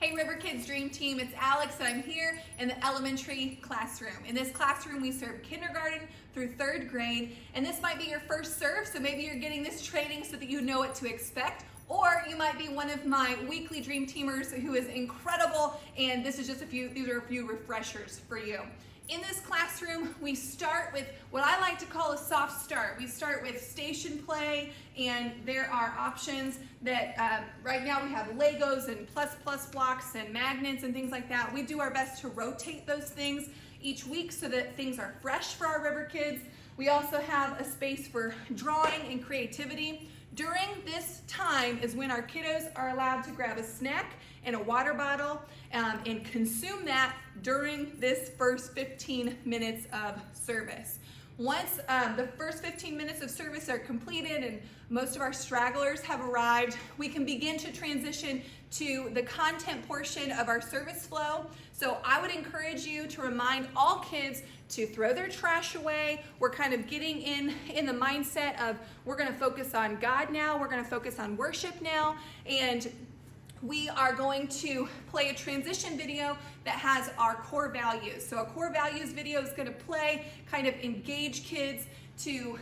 Hey River Kids Dream Team, it's Alex and I'm here in the elementary classroom. In this classroom we serve kindergarten through 3rd grade, and this might be your first serve, so maybe you're getting this training so that you know what to expect. Or you might be one of my weekly Dream Teamers who is incredible, and these are a few refreshers for you. In this classroom, we start with what I like to call a soft start. We start with station play, and there are options that right now we have Legos and plus blocks and magnets and things like that. We do our best to rotate those things each week so that things are fresh for our River Kids. We also have a space for drawing and creativity. During this time is when our kiddos are allowed to grab a snack and a water bottle and consume that during this first 15 minutes of service. Once the first 15 minutes of service are completed and most of our stragglers have arrived, we can begin to transition to the content portion of our service flow. So I would encourage you to remind all kids to throw their trash away. We're kind of getting in the mindset of we're going to focus on God now, we're going to focus on worship now, and we are going to play a transition video that has our core values. So a core values video is going to play, kind of engage kids to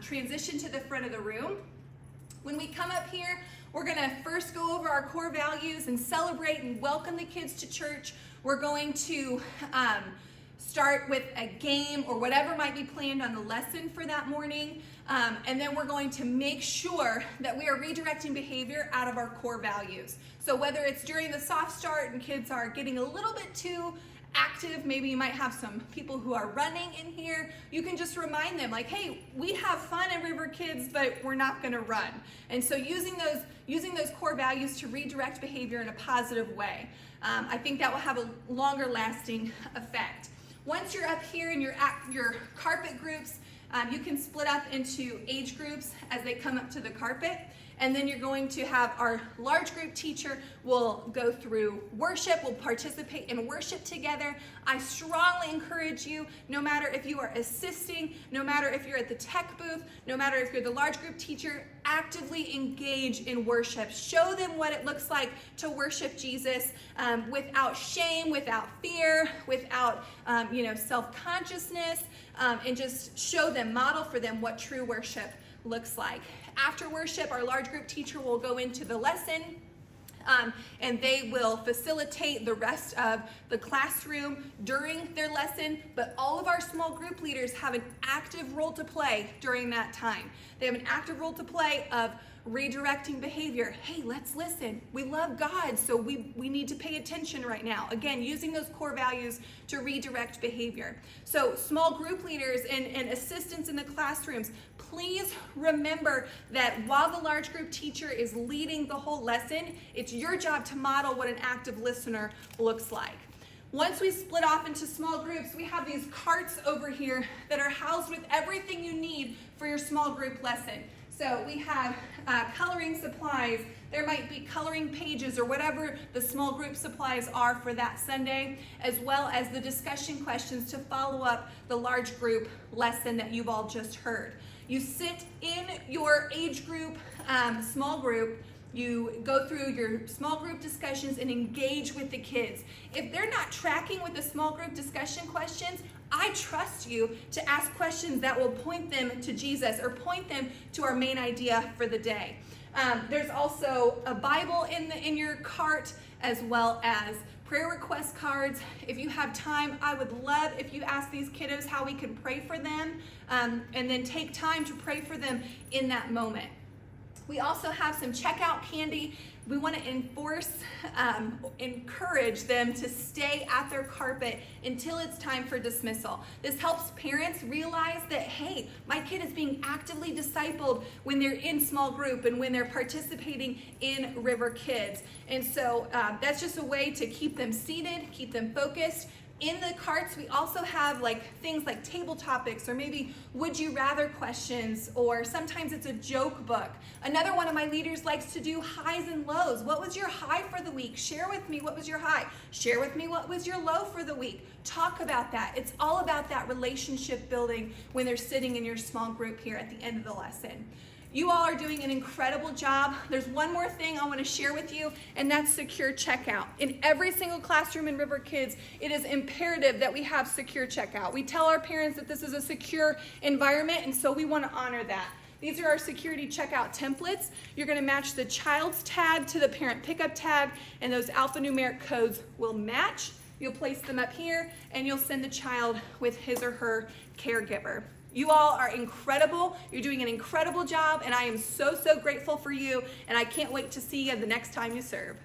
transition to the front of the room. When we come up here, we're going to first go over our core values and celebrate and welcome the kids to church. We're going to start with a game or whatever might be planned on the lesson for that morning. And then we're going to make sure that we are redirecting behavior out of our core values. So whether it's during the soft start and kids are getting a little bit too active, maybe you might have some people who are running in here, you can just remind them like, hey, we have fun at River Kids, but we're not gonna run. And so using those core values to redirect behavior in a positive way, I think that will have a longer lasting effect. Once you're up here in your carpet groups, you can split up into age groups as they come up to the carpet. And then you're going to have our large group teacher will go through worship, will participate in worship together. I strongly encourage you, no matter if you are assisting, no matter if you're at the tech booth, no matter if you're the large group teacher, actively engage in worship. Show them what it looks like to worship Jesus without shame, without fear, without self-consciousness, and just show them, model for them what true worship looks like. After worship, our large group teacher will go into the lesson and they will facilitate the rest of the classroom during their lesson, but all of our small group leaders have an active role to play during that time. They have an active role to play of redirecting behavior. Hey, let's listen. We love God, so we need to pay attention right now. Again, using those core values to redirect behavior. So small group leaders and assistants in the classrooms, please remember that while the large group teacher is leading the whole lesson, it's your job to model what an active listener looks like. Once we split off into small groups, we have these carts over here that are housed with everything you need for your small group lesson. So we have coloring supplies. There might be coloring pages or whatever the small group supplies are for that Sunday, as well as the discussion questions to follow up the large group lesson that you've all just heard. You sit in your age group, small group, you go through your small group discussions and engage with the kids. If they're not tracking with the small group discussion questions, I trust you to ask questions that will point them to Jesus or point them to our main idea for the day. There's also a Bible in your cart, as well as prayer request cards. If you have time, I would love if you ask these kiddos how we can pray for them, and then take time to pray for them in that moment. We also have some checkout candy. We want to encourage them to stay at their carpet until it's time for dismissal. This helps parents realize that, hey, my kid is being actively discipled when they're in small group and when they're participating in River Kids. And so that's just a way to keep them seated, keep them focused. In the carts, we also have things like table topics or maybe would you rather questions, or sometimes it's a joke book. Another one of my leaders likes to do highs and lows. What was your high for the week? Share with me what was your high. Share with me what was your low for the week. Talk about that. It's all about that relationship building when they're sitting in your small group here at the end of the lesson. You all are doing an incredible job. There's one more thing I want to share with you, and that's secure checkout. In every single classroom in River Kids, it is imperative that we have secure checkout. We tell our parents that this is a secure environment, and so we want to honor that. These are our security checkout templates. You're going to match the child's tag to the parent pickup tag, and those alphanumeric codes will match. You'll place them up here, and you'll send the child with his or her caregiver. You all are incredible. You're doing an incredible job, and I am so, so grateful for you, and I can't wait to see you the next time you serve.